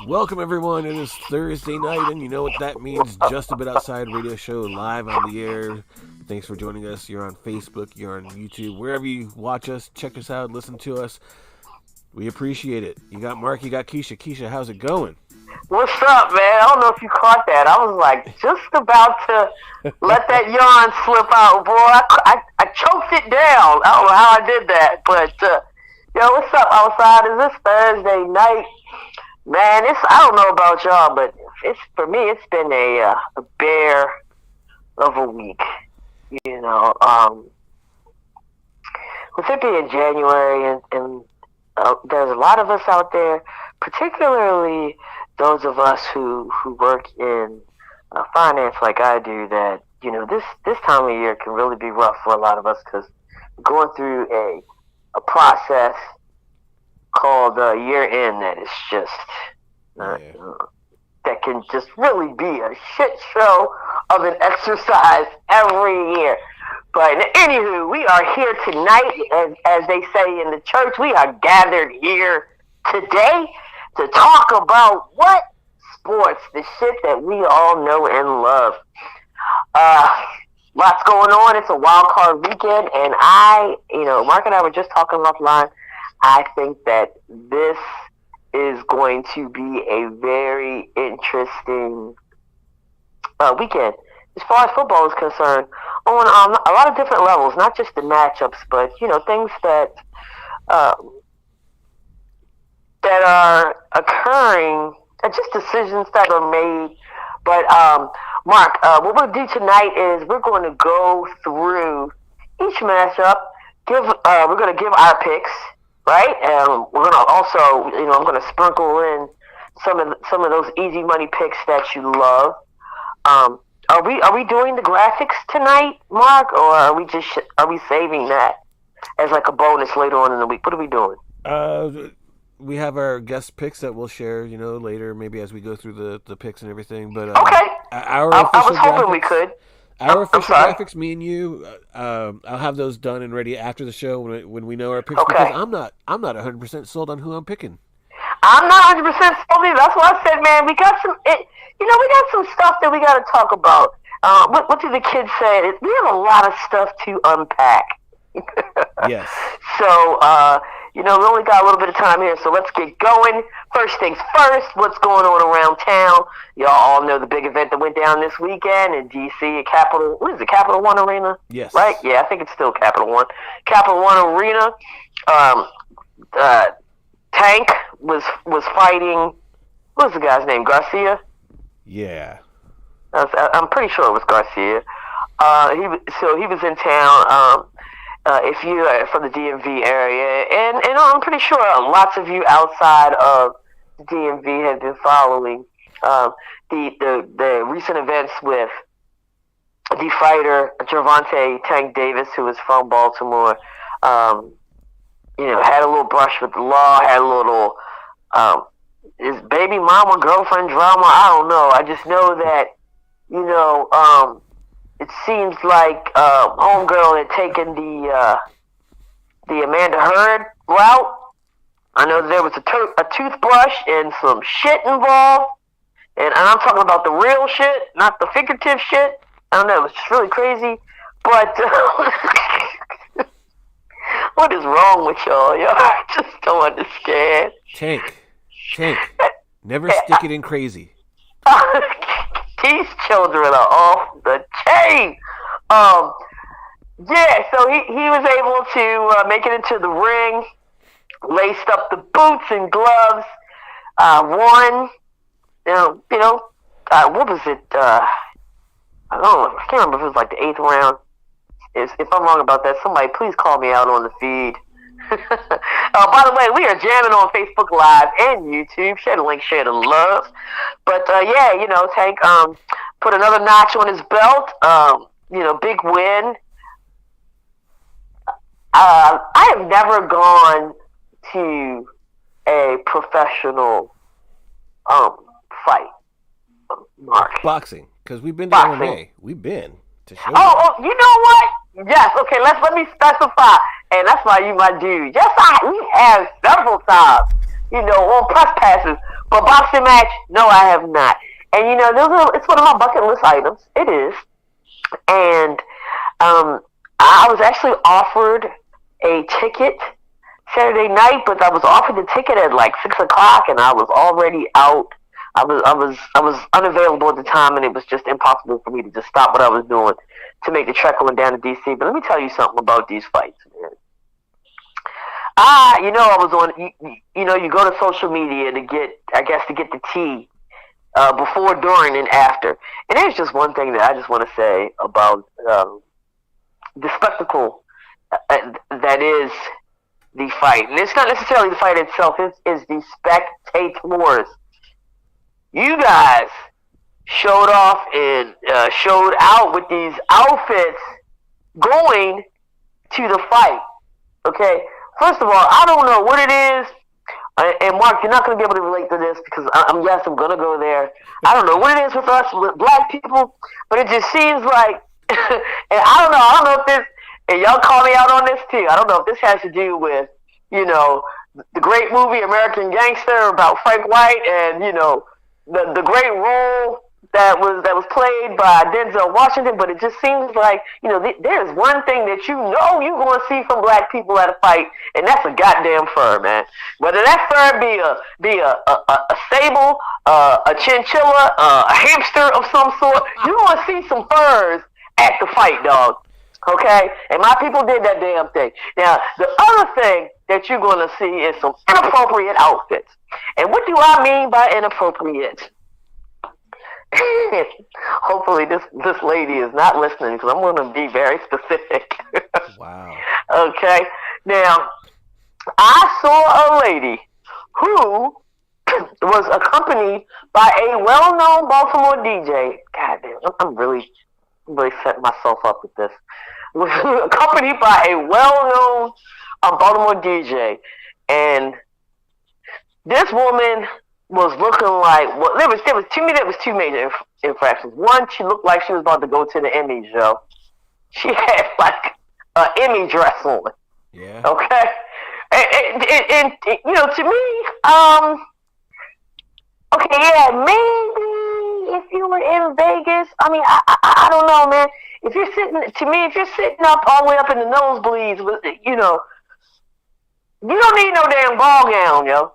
Welcome everyone. It is Thursday night, and you know what that means. Just a Bit Outside radio show live on the air. Thanks for joining us. You're on Facebook, you're on YouTube, wherever you watch us, check us out, listen to us. We appreciate it. You got Mark, you got Keisha. Keisha, how's it going? What's up, man? I don't know if you caught that. I was like just about to let that yawn slip out, boy. I choked it down. I don't know how I did that, but yo, what's up outside? Is this Thursday night? Man, I don't know about y'all, but for me, it's been a bear of a week. You know, with it being January, and there's a lot of us out there, particularly those of us who work in finance like I do, that, you know, this time of year can really be rough for a lot of us because we're going through a process called year-end that is just that can just really be a shit show of an exercise every year. But anywho, we are here tonight, as they say in the church. We are gathered here today to talk about what? Sports, the shit that we all know and love. Lots going on. It's a wild card weekend, and Mark and I were just talking offline. I think that this is going to be a very interesting weekend as far as football is concerned, on a lot of different levels, not just the matchups, but, you know, things that are occurring, just decisions that are made. But Mark, what we'll do tonight is we're going to go through each matchup. We're going to give our picks, right? And we're going to also, you know, I'm going to sprinkle in some of those easy money picks that you love. Are we doing the graphics tonight, Mark, or are we saving that as like a bonus later on in the week? What are we doing? We have our guest picks that we'll share, you know, later, maybe as we go through the picks and everything. But okay, I was hoping we could. Our official graphics, me and you, I'll have those done and ready after the show when we know our picks. Okay. Because I'm not 100% sold on who I'm picking. I'm not 100% sold either. That's why I said, man, we got some stuff that we got to talk about. What do the kids say? We have a lot of stuff to unpack. Yes. So, we only got a little bit of time here, so let's get going. First things first, what's going on around town? Y'all all know the big event that went down this weekend in D.C. at Capital One Arena? Yes. Right? Yeah, I think it's still Capital One. Capital One Arena. Tank was fighting, what was the guy's name, Garcia? Yeah. I'm pretty sure it was Garcia. He was in town. If you are from the DMV area, and I'm pretty sure lots of you outside of the DMV have been following the recent events with the fighter Gervonta Tank Davis, who is from Baltimore. Had a little brush with the law, had a little his baby mama, girlfriend drama. I don't know. I just know that, it seems like homegirl had taken the Amanda Heard route. I know there was a toothbrush and some shit involved, and I'm talking about the real shit, not the figurative shit. I don't know. It was just really crazy, but what is wrong with y'all? Y'all just don't understand. Tank. Never stick it in crazy. These children are off the chain. So he was able to make it into the ring, laced up the boots and gloves, won. What was it? I don't know. I can't remember if it was like the 8th round. If I'm wrong about that, somebody please call me out on the feed. By the way, we are jamming on Facebook Live and YouTube. Share the link, share the love. But Tank put another notch on his belt. Big win. I have never gone to a professional fight, Mark. Boxing, because we've been to MMA. We've been to show. Oh, you know what? Yes. Okay. Let me specify. And that's why you my dude. Yes, we have several times, on press passes. But boxing match, no, I have not. And you know, it's one of my bucket list items. It is. And I was actually offered a ticket Saturday night, but I was offered the ticket at like 6 o'clock, and I was already out. I was unavailable at the time, and it was just impossible for me to just stop what I was doing to make the trek going down to DC. But let me tell you something about these fights, man. I was on. You go to social media to get the tea before, during, and after. And there's just one thing that I just want to say about the spectacle that is the fight. And it's not necessarily the fight itself. It's the spectators. You guys showed off and showed out with these outfits going to the fight. Okay? First of all, I don't know what it is. And Mark, you're not going to be able to relate to this because I'm going to go there. I don't know what it is with us, with black people, but it just seems like, and I don't know if this, and y'all call me out on this too. I don't know if this has to do with, the great movie American Gangster about Frank White and, the great role that was played by Denzel Washington, but it just seems like, there's one thing that you're going to see from black people at a fight, and that's a goddamn fur, man. Whether that fur be a sable, a chinchilla, a hamster of some sort, you're going to see some furs at the fight, dog. Okay? And my people did that damn thing. Now, the other thing that you're going to see is some inappropriate outfits. And what do I mean by inappropriate? Hopefully this lady is not listening because I'm going to be very specific. Wow. Okay. Now, I saw a lady who was accompanied by a well-known Baltimore DJ. God damn, I'm really setting myself up with this. Was accompanied by a well-known Baltimore DJ, and this woman was looking like, well, there was two major infractions. One, she looked like she was about to go to the Emmys, yo. She had like an Emmy dress on. Yeah. Okay. And to me, okay, yeah, maybe if you were in Vegas, I mean, I don't know, man. If you're sitting up all the way up in the nosebleeds, you don't need no damn ball gown, yo.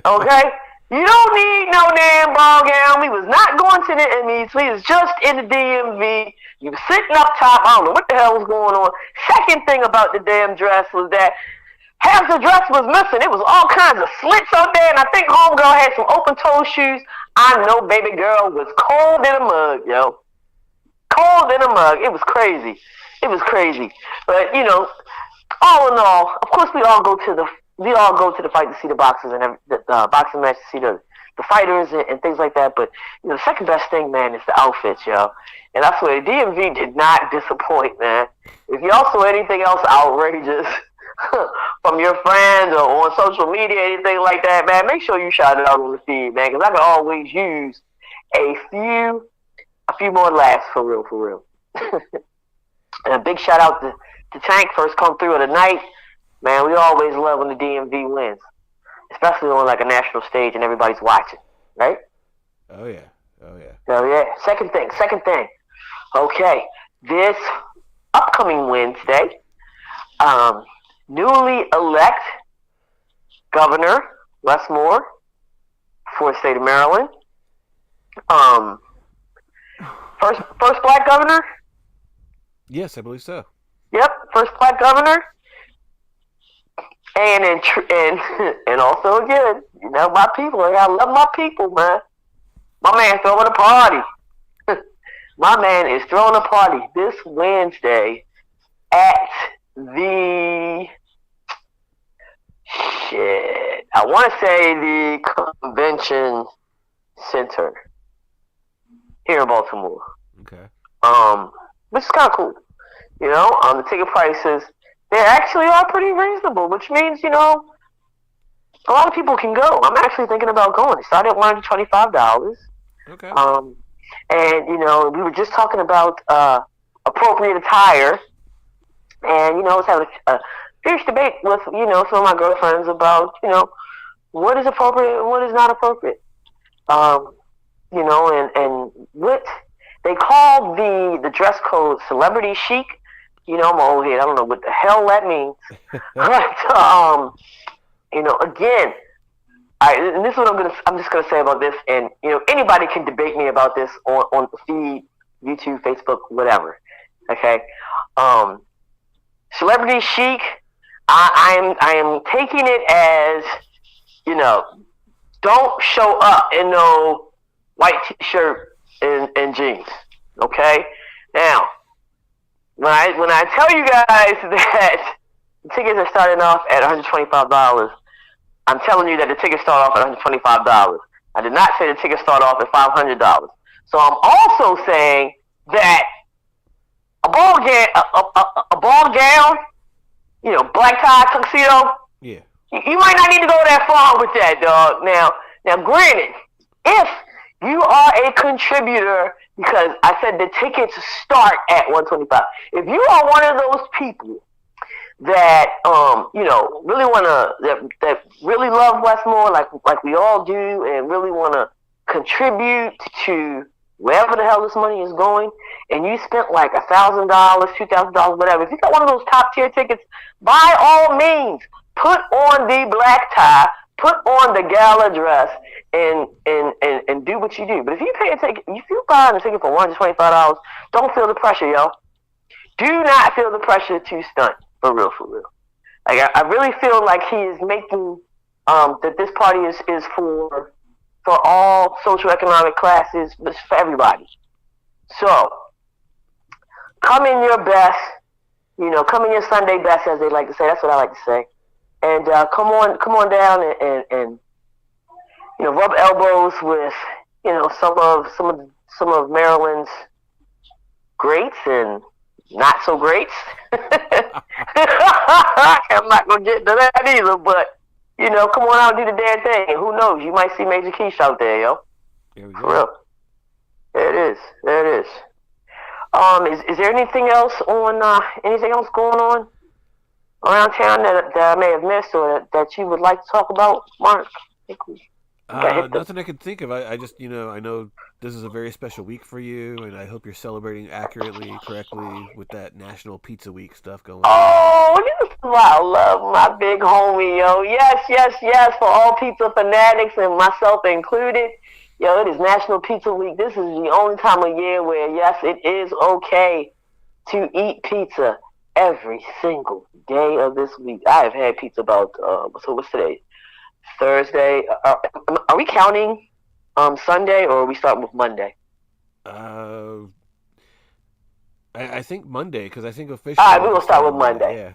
Okay? You don't need no damn ball gown. We was not going to the Emmys. We was just in the DMV. You were sitting up top. I don't know what the hell was going on. Second thing about the damn dress was that half the dress was missing. It was all kinds of slits on there, and I think homegirl had some open-toe shoes. I know baby girl was cold in a mug, yo. Cold in a mug. It was crazy. But, all in all, of course we all go to the fight to see the boxers and the boxing match to see the fighters and things like that. But the second best thing, man, is the outfits, yo. And I swear, DMV did not disappoint, man. If y'all saw anything else outrageous from your friends or on social media, anything like that, man, make sure you shout it out on the feed, man, because I can always use a few more laughs for real. And a big shout out to Tank, first come through of the night. Man, we always love when the DMV wins, especially on like a national stage and everybody's watching, right? Oh yeah. Second thing. Okay, this upcoming Wednesday, newly elect Governor Les Moore for the state of Maryland. First black governor. Yes, I believe so. Yep, first black governor. And also again, my people. I love my people, man. My man throwing a party. My man is throwing a party this Wednesday at the I want to say the convention center here in Baltimore. Okay. Which is kind of cool. The ticket prices, they actually are pretty reasonable, which means, a lot of people can go. I'm actually thinking about going. It started at $125. Okay. And, we were just talking about appropriate attire. And, I was having a fierce debate with, some of my girlfriends about, what is appropriate and what is not appropriate. You know, and what they call the dress code celebrity chic. You know, I'm an old head. I don't know what the hell that means. But you know, again, and this is what I'm just gonna say about this. And you know, anybody can debate me about this on the feed, YouTube, Facebook, whatever. Okay, um, celebrity chic. I am taking it as, you know, don't show up in no white t-shirt and jeans. Okay, now when I tell you guys that the tickets are starting off at $125, I'm telling you that the tickets start off at $125. I did not say the tickets start off at $500. So I'm also saying that a ball gown, you know, black tie tuxedo. Yeah. You might not need to go that far with that, dog. Now, granted, if you are a contributor, because I said the tickets start at $125. If you are one of those people that you know, really that really love Westmore like we all do, and really wanna contribute to wherever the hell this money is going, and you spent like $1,000, $2,000, whatever. If you got one of those top tier tickets, by all means, put on the black tie, put on the gala dress, and do what you do. But if you pay a ticket, if you buy a ticket for $125, don't feel the pressure, yo. Do not feel the pressure to stunt. For real, for real. Like I really feel like he is making that this party is for all socioeconomic classes, but for everybody. So come in your best, you know, come in your Sunday best, as they like to say. That's what I like to say. And come on down and you know, rub elbows with, you know, some of Maryland's greats and not so greats. I'm not gonna get into that either, but you know, come on out and do the damn thing. And who knows, you might see Major Keish out there, yo. There we go. For real. There it is. There it is. Is there anything else going on around town that I may have missed, or that you would like to talk about, Mark? Nothing I can think of. I just, you know, I know this is a very special week for you, and I hope you're celebrating accurately, correctly with that National Pizza Week stuff going on. Oh, this is why I love my big homie, yo. Yes, for all pizza fanatics, and myself included. Yo, it is National Pizza Week. This is the only time of year where, yes, it is okay to eat pizza every single day of this week. I have had pizza about, so what's today? Thursday. Are we counting Sunday, or are we starting with Monday? I think Monday, because I think officially. All right, we're going to start with Monday. Yeah.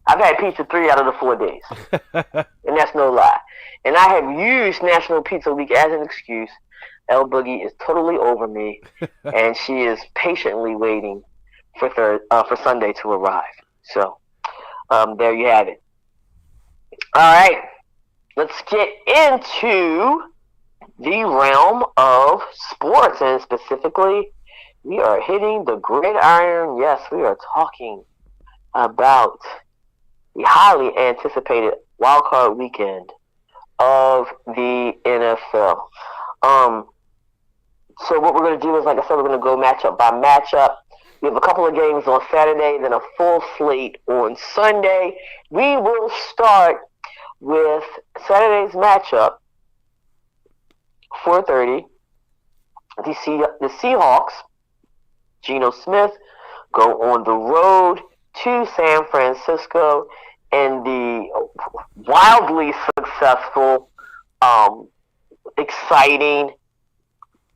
I've had pizza 3 out of the 4 days. And that's no lie. And I have used National Pizza Week as an excuse. El Boogie is totally over me, and she is patiently waiting for Sunday to arrive. So, there you have it. All right. Let's get into the realm of sports, and specifically, we are hitting the gridiron. Yes, we are talking about the highly anticipated wildcard weekend of the NFL. So what we're going to do is, like I said, we're going to go matchup by matchup. We have a couple of games on Saturday, then a full slate on Sunday. We will start with Saturday's matchup, 4:30. The Seahawks, Geno Smith, go on the road to San Francisco, and the wildly successful, exciting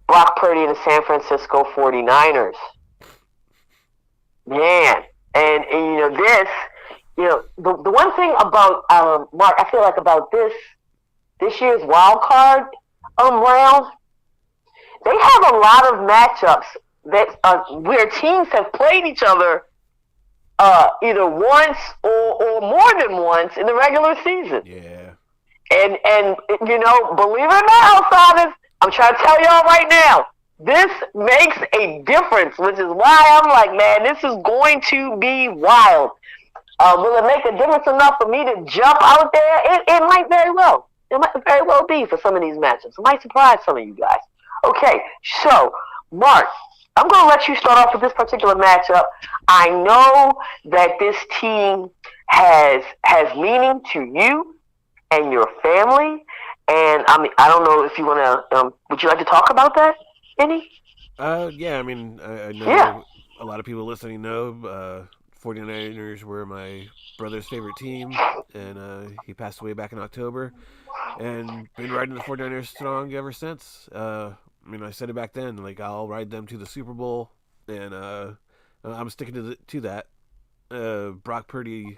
Brock Purdy and the San Francisco 49ers. Man, and you know this. You know, the one thing about Mark, I feel like about this year's wild card round, they have a lot of matchups that where teams have played each other either once or more than once in the regular season. Yeah. And you know, believe it or not, outsiders, I'm trying to tell y'all right now, this makes a difference, which is why I'm like, man, this is going to be wild. Will it make a difference enough for me to jump out there? It might very well. It might very well be for some of these matchups. It might surprise some of you guys. Okay, so Mark, I'm going to let you start off with this particular matchup. I know that this team has meaning to you and your family, and I don't know if you want to. Would you like to talk about that, any? Yeah, I mean, I know Yeah. a lot of people listening know 49ers were my brother's favorite team, and he passed away back in October, and been riding the 49ers strong ever since. I mean, I said it back then, like, I'll ride them to the Super Bowl, and I'm sticking to that. Brock Purdy,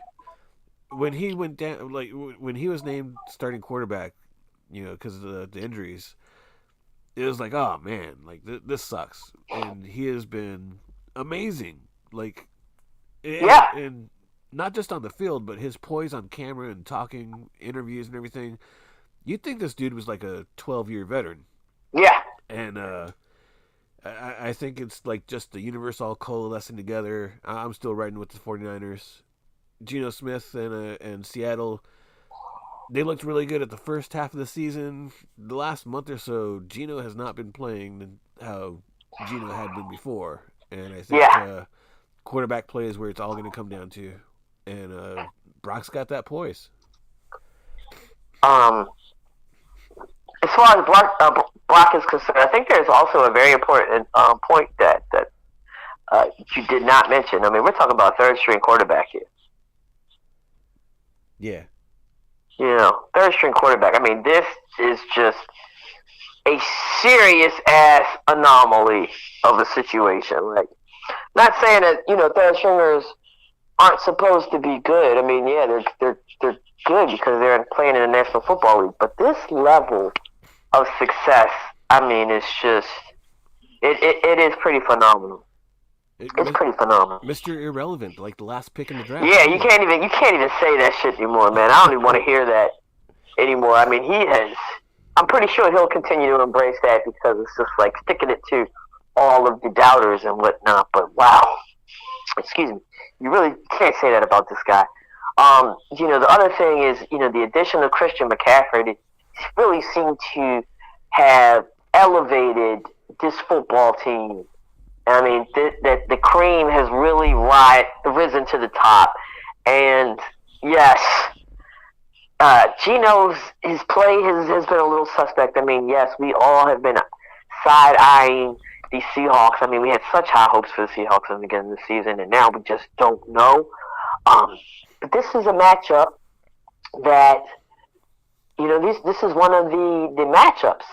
when he went down, like, when he was named starting quarterback, because of the injuries, it was like, oh man, like this sucks, and he has been amazing, like, Yeah. and not just on the field, but his poise on camera and talking interviews and everything. You'd think this dude was like a 12-year veteran, Yeah. and I think it's like just the universe all coalescing together. I'm still riding with the 49ers. Geno Smith and Seattle, they looked really good at the first half of the season. The last month or so, Geno has not been playing how Geno had been before, and I think Yeah. quarterback play is where it's all going to come down to. And Brock's got that poise. Um, as far as Brock is concerned, I think there's also a very important point that you did not mention. I mean, we're talking about third string quarterback here. Yeah. Third string quarterback. I mean, this is just a serious ass anomaly of a situation. Like, not saying that third stringers aren't supposed to be good. I mean, yeah, they're good because they're playing in the National Football League. But this level of success, I mean, it's just it is pretty phenomenal. It's pretty phenomenal. Mr. Irrelevant, like the last pick in the draft. Yeah, you can't even say that shit anymore, man. I don't even want to hear that anymore. I mean, I'm pretty sure he'll continue to embrace that because it's just like sticking it to all of the doubters and whatnot. But wow, excuse me, you really can't say that about this guy. The other thing is, the addition of Christian McCaffrey really seemed to have elevated this football team. I mean, the cream has really risen to the top. And yes, Geno's his play has been a little suspect. I mean, yes, we all have been side-eyeing the Seahawks. I mean, we had such high hopes for the Seahawks in the beginning of the season, and now we just don't know. But this is a matchup that, this is one of the matchups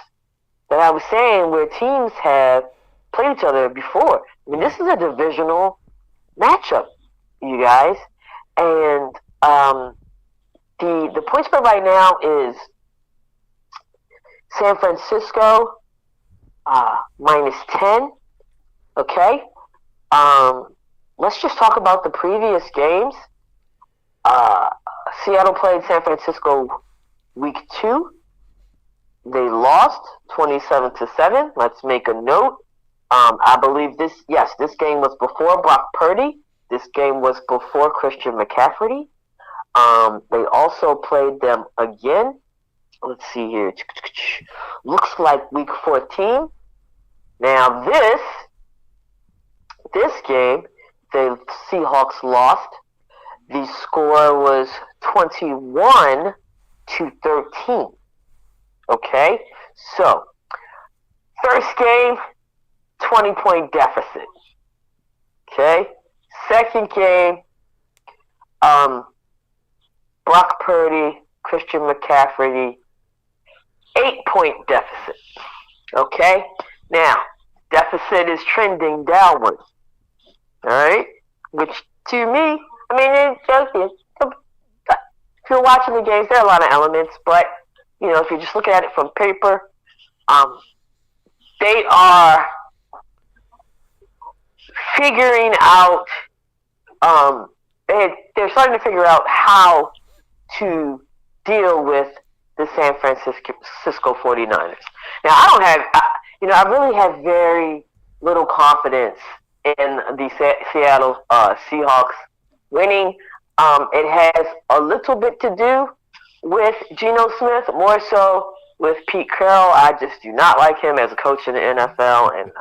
that I was saying where teams have played each other before. I mean, this is a divisional matchup, you guys. And the point spread right now is San Francisco -10. Okay? Let's just talk about the previous games. Seattle played San Francisco week 2. They lost 27-7. Let's make a note. I believe this game was before Brock Purdy. This game was before Christian McCaffrey. They also played them again. Let's see here. Looks like week 14. Now this game, the Seahawks lost. The score was 21-13. Okay? So, first game, 20-point deficit. Okay? Second game, Brock Purdy, Christian McCaffrey, 8-point deficit. Okay? Now, deficit is trending downward. Alright? Which, to me, I mean, if you're watching the games, there are a lot of elements, but, if you're just looking at it from paper, they are figuring out, they're starting to figure out how to deal with the San Francisco 49ers. Now, I really have very little confidence in the Seattle Seahawks winning. It has a little bit to do with Geno Smith, more so with Pete Carroll. I just do not like him as a coach in the NFL, and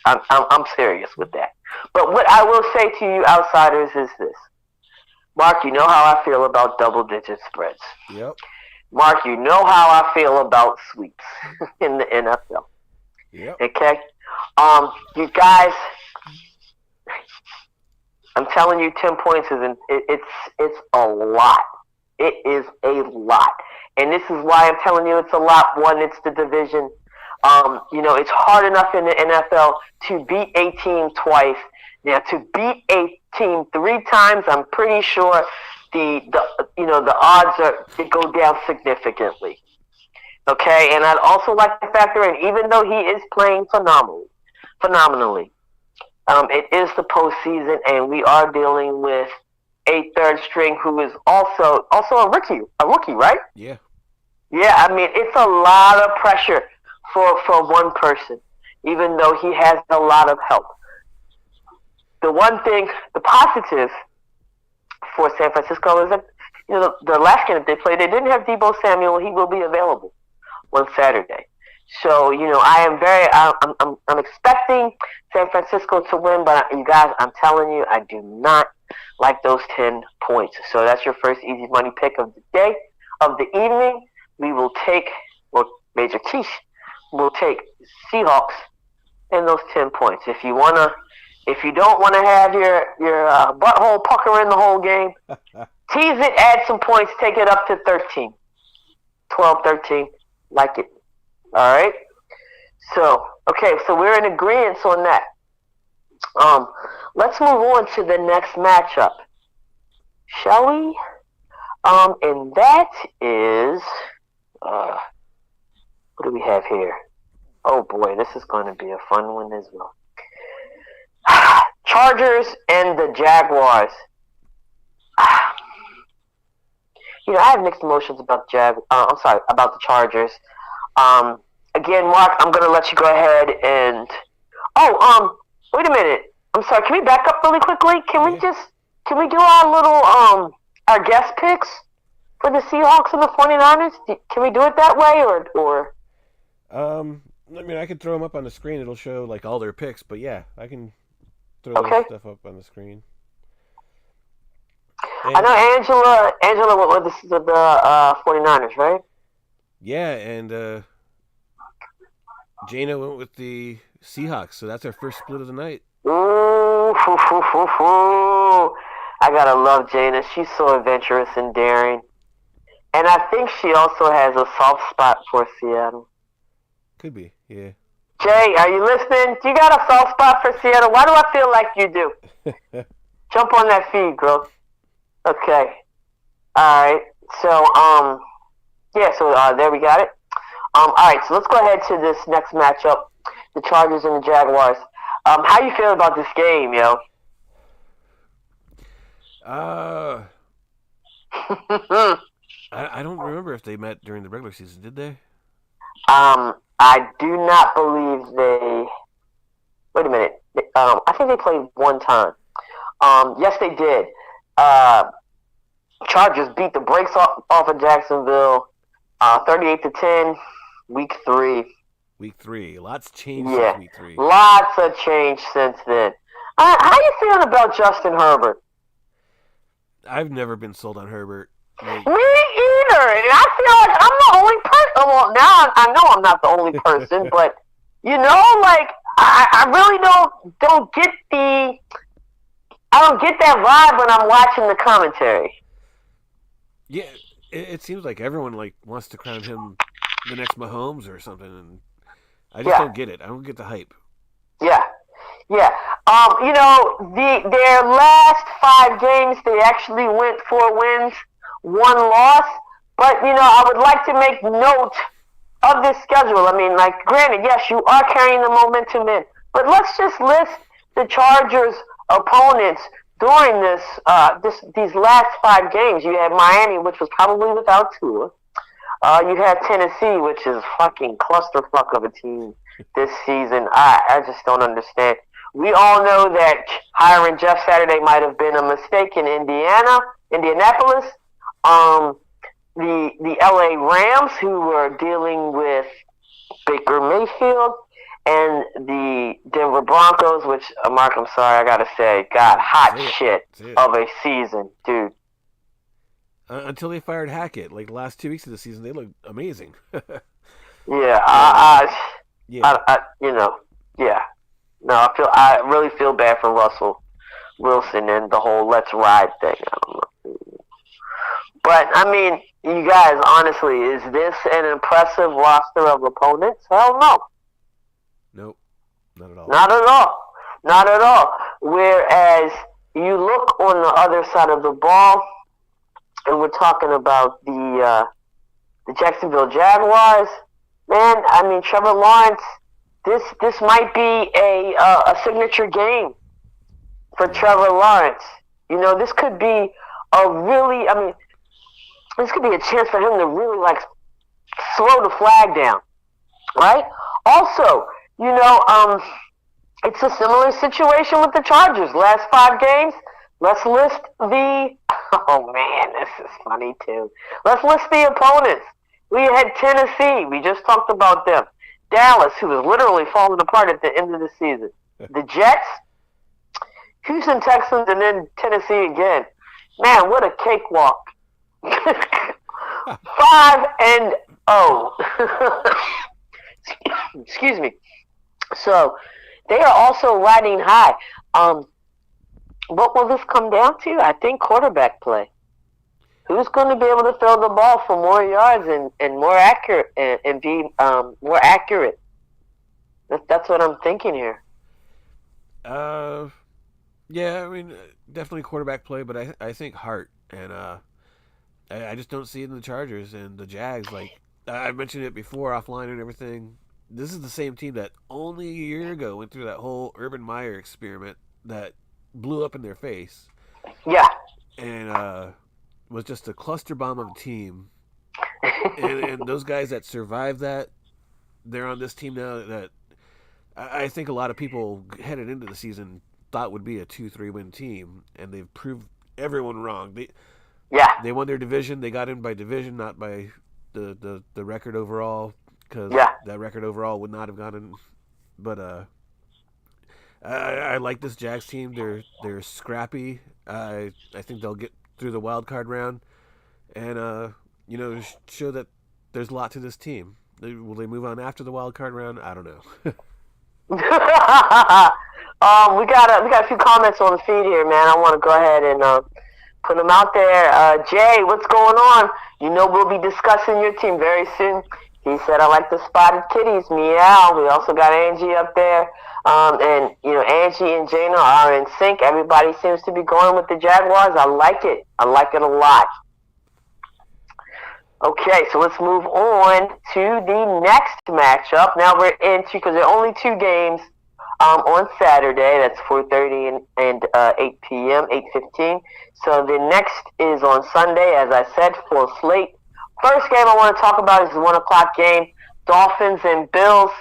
I'm serious with that. But what I will say to you outsiders is this. Mark, you know how I feel about double-digit spreads. Yep. Mark, you know how I feel about sweeps in the NFL. Yep. Okay? You guys, I'm telling you, 10 points it's a lot. It is a lot. And this is why I'm telling you it's a lot. One, it's the division. It's hard enough in the NFL to beat a team twice. Now, to beat a team 3 times, I'm pretty sure the odds go down significantly. Okay, and I'd also like to factor in, even though he is playing phenomenally, it is the postseason, and we are dealing with a third string who is also a rookie, right? Yeah. Yeah, I mean, it's a lot of pressure for one person, even though he has a lot of help. The one thing, the positive for San Francisco is that, the last game that they played, they didn't have Debo Samuel. He will be available on Saturday. So, I'm expecting San Francisco to win, but you guys, I'm telling you, I do not like those 10 points. So that's your first easy money pick of the day, of the evening. We will take, or Major Keish will take Seahawks in those 10 points. If you don't want to have your butthole pucker in the whole game, tease it, add some points, take it up to 13. 12, 13, like it. All right? So we're in agreement on that. Let's move on to the next matchup, shall we? And that is, what do we have here? Oh boy, this is going to be a fun one as well. Chargers and the Jaguars. I have mixed emotions about about the Chargers. Again, Mark, I'm going to let you go ahead and. Wait a minute. I'm sorry. Can we back up really quickly? Can we do our little our guest picks for the Seahawks and the 49ers? Can we do it that way or? I could throw them up on the screen. It'll show like all their picks, but yeah, I can throw that stuff up on the screen. And I know Angela went with the 49ers, right? Yeah, and Jana went with the Seahawks, so that's our first split of the night. Ooh, I gotta love Jana. She's so adventurous and daring. And I think she also has a soft spot for Seattle. Could be, yeah. Jay, are you listening? Do you got a soft spot for Seattle? Why do I feel like you do? Jump on that feed, girl. Okay. All right. So, there we got it. All right. So let's go ahead to this next matchup, the Chargers and the Jaguars. How you feel about this game, yo? I don't remember if they met during the regular season. Did they? I do not believe they. Wait a minute. I think they played one time. Yes, they did. Chargers beat the brakes off of Jacksonville, 38-10, week 3. Week 3. Lots changed since week 3. Lots of change since then. How you feeling about Justin Herbert? I've never been sold on Herbert. Me either. And I feel like I'm the only person. Well, now I know I'm not the only person, but I really don't get that vibe when I'm watching the commentary. Yeah, it seems like everyone wants to crown him the next Mahomes or something, and I just don't get it. I don't get the hype. Yeah. Their last 5 games, they actually went 4 wins, 1 loss. But I would like to make note of this schedule. I mean, granted, yes, you are carrying the momentum in, but let's just list the Chargers' opponents during these last 5 games. You had Miami, which was probably without THRU. You had Tennessee, which is a fucking clusterfuck of a team this season. I just don't understand. We all know that hiring Jeff Saturday might have been a mistake in Indianapolis. the LA Rams, who were dealing with Baker Mayfield, and the Denver Broncos, which, Mark, I'm sorry, I gotta say, got hot shit of a season, dude. Until they fired Hackett, like the last 2 weeks of the season, they looked amazing. Yeah, No, I really feel bad for Russell Wilson and the whole "let's ride" thing. I don't know, but I mean, you guys, honestly, is this an impressive roster of opponents? Hell no. Nope, not at all. Not at all. Not at all. Whereas you look on the other side of the ball, and we're talking about the Jacksonville Jaguars. Man, I mean, Trevor Lawrence. This might be a signature game for Trevor Lawrence. You know, this could be this could be a chance for him to really throw the flag down, right? Also, it's a similar situation with the Chargers. Last 5 games, let's list the. Oh man, this is funny too. Let's list the opponents. We had Tennessee. We just talked about them. Dallas, who was literally falling apart at the end of the season. The Jets, Houston Texans, and then Tennessee again. Man, what a cakewalk. 5-0. Excuse me. So, they are also riding high. What will this come down to? I think quarterback play. Who's going to be able to throw the ball for more yards and more accurate and be more accurate? That's what I'm thinking here. Yeah, I mean, definitely quarterback play, but I think heart, and I just don't see it in the Chargers and the Jags. Like I mentioned it before offline and everything. This is the same team that only a year ago went through that whole Urban Meyer experiment that blew up in their face. Yeah. And was just a cluster bomb of a team. and those guys that survived that, they're on this team now that I think a lot of people headed into the season thought would be a 2-3 win team, and they've proved everyone wrong. They won their division. They got in by division, not by the record overall, because that record overall would not have gotten. But I like this Jags team. They're scrappy. I think they'll get through the wild card round, and show that there's a lot to this team. Will they move on after the wild card round? I don't know. We got a few comments on the feed here, man. I want to go ahead and put them out there. Jay, what's going on? We'll be discussing your team very soon. He said, I like the spotted kitties. Meow. We also got Angie up there. And Angie and Jana are in sync. Everybody seems to be going with the Jaguars. I like it. I like it a lot. Okay, so let's move on to the next matchup. Now we're into, because there are only 2 games on Saturday. That's 4:30 and 8 p.m., 8:15. So the next is on Sunday, as I said, full slate. First game I want to talk about is the 1 o'clock game, Dolphins and Bills.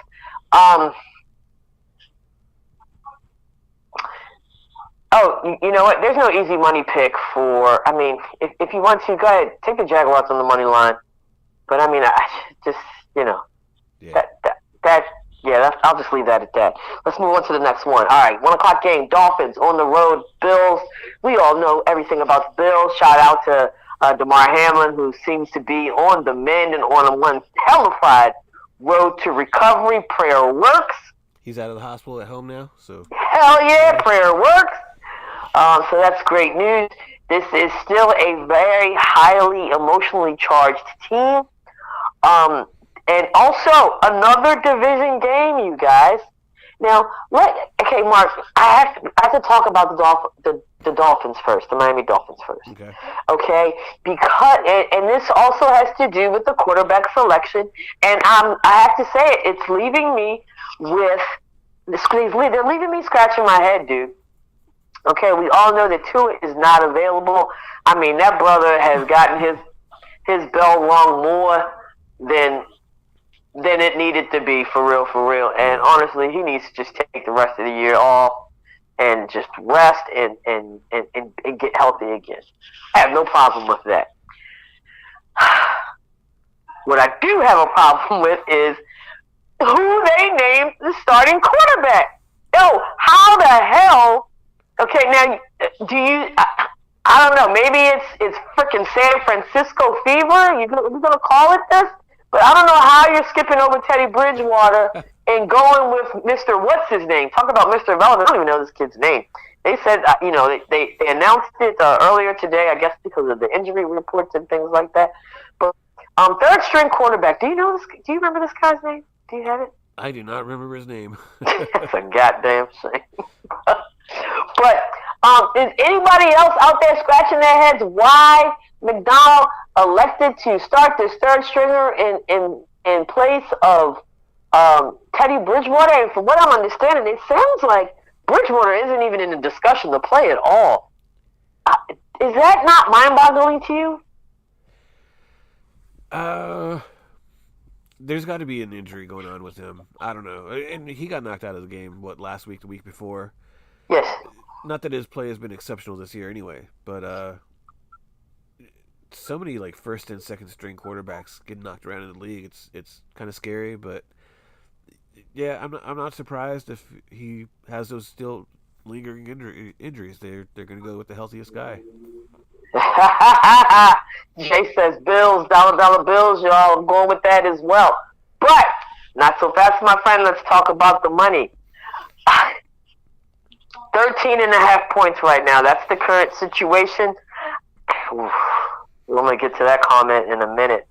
You know what? There's no easy money pick for. I mean, if you want to, go ahead, take the Jaguars on the money line. But I mean, I'll just leave that at that. Let's move on to the next one. All right, 1 o'clock game, Dolphins on the road, Bills. We all know everything about the Bills. Shout out to DeMar Hamlin, who seems to be on the mend and on one hellified road to recovery. Prayer works. He's out of the hospital at home now, so. Hell yeah, prayer works. So that's great news. This is still a very highly emotionally charged team. And also another division game, you guys. Now, okay, Mark, I have to talk about the Dolphins first, the Miami Dolphins first. Okay, because and this also has to do with the quarterback selection, and I have to say it's leaving me with they're leaving me scratching my head, dude. Okay, we all know that Tua is not available. I mean, that brother has gotten his bell rung more than it needed to be, for real. And honestly, he needs to just take the rest of the year off and just rest and get healthy again. I have no problem with that. What I do have a problem with is who they named the starting quarterback. Yo, how the hell? Okay, now do you? I don't know. Maybe it's freaking San Francisco fever. We're gonna call it this, but I don't know how you're skipping over Teddy Bridgewater and going with Mr. What's his name? Talk about Mr. Relevant. I don't even know this kid's name. They said, they announced it earlier today, I guess because of the injury reports and things like that. But third string quarterback. Do you know this? Do you remember this guy's name? Do you have it? I do not remember his name. That's a goddamn shame. But is anybody else out there scratching their heads why McDonald elected to start this third stringer in place of Teddy Bridgewater? And from what I'm understanding, it sounds like Bridgewater isn't even in the discussion to play at all. Is that not mind-boggling to you? There's got to be an injury going on with him. I don't know. And he got knocked out of the game, last week, the week before? Yes. Not that his play has been exceptional this year anyway, but so many like first and second string quarterbacks get knocked around in the league. It's kind of scary, but yeah, I'm not surprised if he has those still lingering injuries. They're going to go with the healthiest guy. Jay says Bills, dollar bills, y'all. I'm going with that as well. But not so fast, my friend. Let's talk about the money. 13.5 points right now. That's the current situation. Oof. We're going to get to that comment in a minute.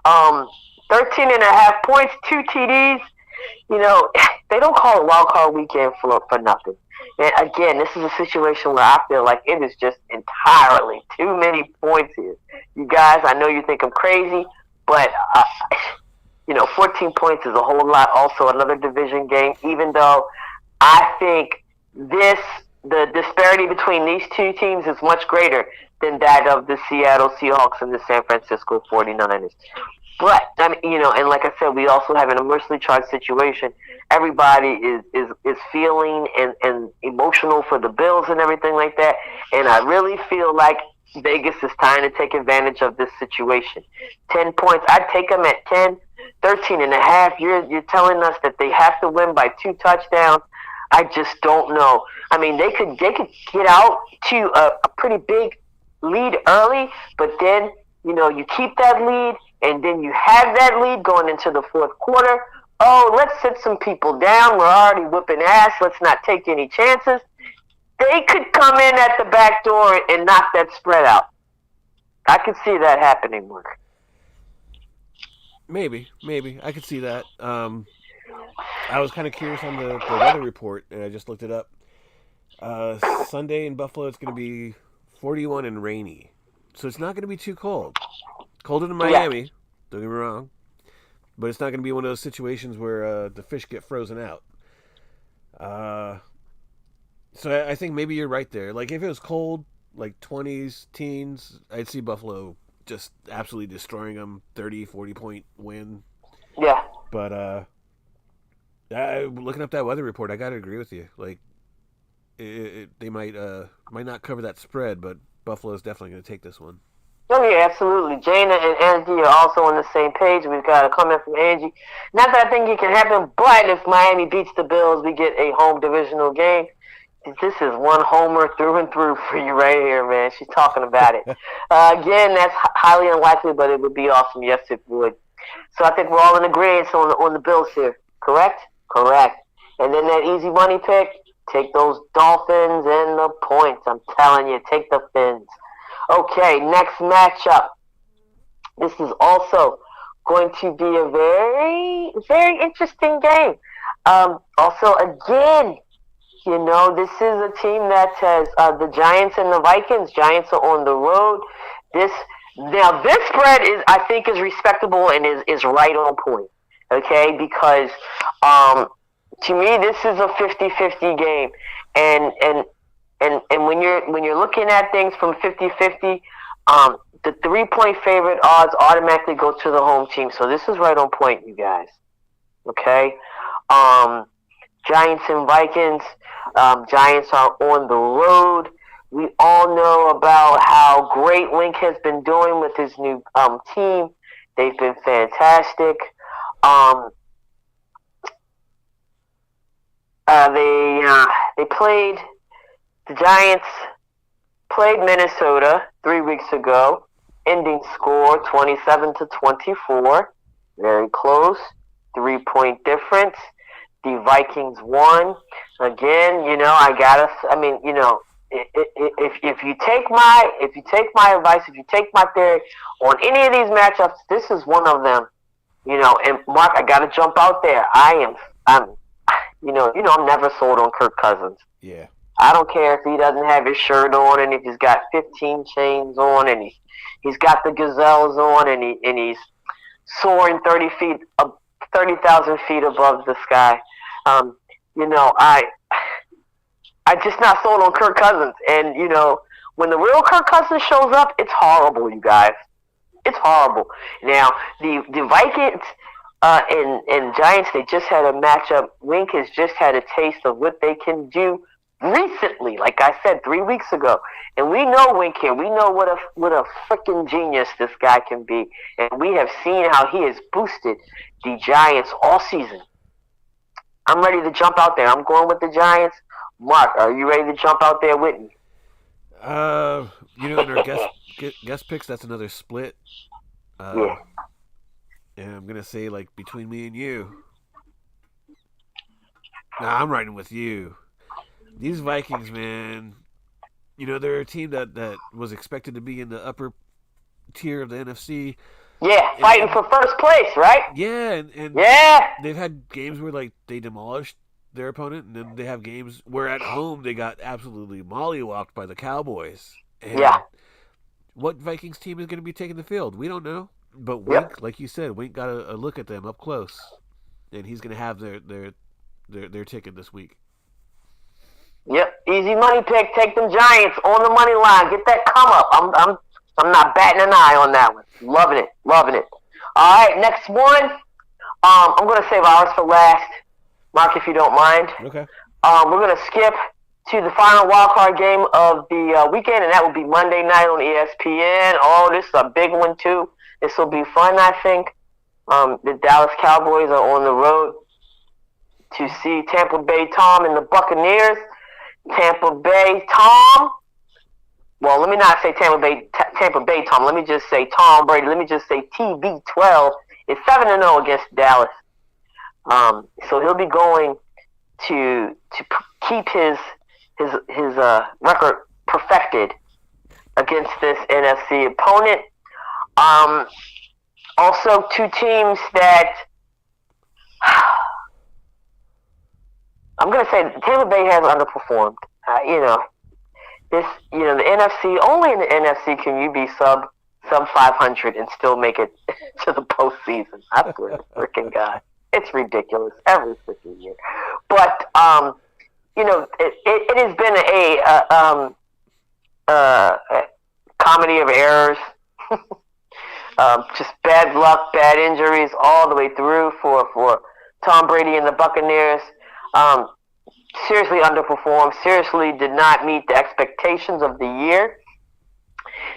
13.5 points, 2 TDs. They don't call it wild card weekend for nothing. And again, this is a situation where I feel like it is just entirely too many points here. You guys, I know you think I'm crazy, but 14 points is a whole lot. Also, another division game. Even though I think the disparity between these two teams is much greater than that of the Seattle Seahawks and the San Francisco 49ers. But and like I said, we also have an emotionally charged situation. Everybody is feeling and emotional for the Bills and everything like that. And I really feel like Vegas is trying to take advantage of this situation. 10 points, I'd take them at 10. 13.5. You're telling us that they have to win by 2 touchdowns. I just don't know. I mean, they could get out to a pretty big lead early, but then you keep that lead. And then you have that lead going into the fourth quarter. Oh, let's sit some people down. We're already whipping ass. Let's not take any chances. They could come in at the back door and knock that spread out. I could see that happening, Mark. Maybe. I could see that. I was kind of curious on the weather report, and I just looked it up. Sunday in Buffalo, it's going to be 41 and rainy. So it's not going to be too cold. Colder than Miami, don't get me wrong. But it's not going to be one of those situations where the fish get frozen out. So I think maybe you're right there. Like, if it was cold, like 20s, teens, I'd see Buffalo just absolutely destroying them, 30, 40-point win. Yeah. But looking up that weather report, I got to agree with you. Like, they might not cover that spread, but Buffalo's definitely going to take this one. Oh, yeah, absolutely. Jana and Angie are also on the same page. We've got a comment from Angie. Not that I think it can happen, but if Miami beats the Bills, we get a home divisional game. This is one homer through and through for you right here, man. She's talking about it. Again, that's highly unlikely, but it would be awesome. Yes, it would. So I think we're all in agreement on the Bills here. Correct? Correct. And then that easy money pick, take those Dolphins and the points. I'm telling you, take the Fins. Okay, next matchup. This is also going to be a very, very interesting game. Also, again, this is a team that has the Giants and the Vikings. Giants are on the road. This spread I think is respectable and is right on point. Okay, because to me this is a 50-50 game, and when you're looking at things from 50-50, the 3-point favorite odds automatically go to the home team. So this is right on point, you guys. Okay, Giants and Vikings. Giants are on the road. We all know about how great Wink has been doing with his new team. They've been fantastic. Um, they played the Giants. Played Minnesota 3 weeks ago. Ending score 27-24. Very close. 3-point difference. The Vikings won. Again, if you take my advice, if you take my theory on any of these matchups, this is one of them. And Mark, I gotta jump out there. I'm never sold on Kirk Cousins. Yeah. I don't care if he doesn't have his shirt on, and if he's got 15 chains on, and he's got the gazelles on, and he's soaring 30,000 feet above the sky. I just not sold on Kirk Cousins, and when the real Kirk Cousins shows up, it's horrible, you guys. It's horrible. Now the Vikings and Giants, they just had a matchup. Wink has just had a taste of what they can do recently, like I said 3 weeks ago, and we know Wink here. We know what a freaking genius this guy can be, and we have seen how he has boosted the Giants all season. I'm ready to jump out there. I'm going with the Giants. Mark, are you ready to jump out there with me? In our guest picks, that's another split. Yeah. And I'm gonna say between me and you. Nah, I'm riding with you. These Vikings, man, they're a team that was expected to be in the upper tier of the NFC. Yeah, fighting for first place, right? Yeah, and yeah, they've had games where they demolished their opponent, and then they have games where at home they got absolutely mollywopped by the Cowboys. And yeah. What Vikings team is going to be taking the field? We don't know. But Wink, like you said, Wink got a look at them up close, and he's going to have their ticket this week. Yep, easy money pick. Take them Giants on the money line. Get that come up. I'm not batting an eye on that one. Loving it. All right, next one. I'm gonna save ours for last, Mark, if you don't mind. Okay. We're gonna skip to the final wildcard game of the weekend, and that will be Monday night on ESPN. Oh, this is a big one too. This will be fun, I think. The Dallas Cowboys are on the road to see Tampa Bay Tom and the Buccaneers. Tampa Bay Tom. Well, let me not say Tampa Bay Tom. Let me just say Tom Brady. Let me just say TB12 is 7-0 against Dallas. So he'll be going to keep his record perfected against this NFC opponent. Also, two teams that I'm going to say Tampa Bay has underperformed. The NFC, only in the NFC can you be sub 500 and still make it to the postseason. I swear to freaking God. It's ridiculous every freaking year. But, it has been a comedy of errors. Just bad luck, bad injuries all the way through for Tom Brady and the Buccaneers. Seriously underperformed, seriously did not meet the expectations of the year.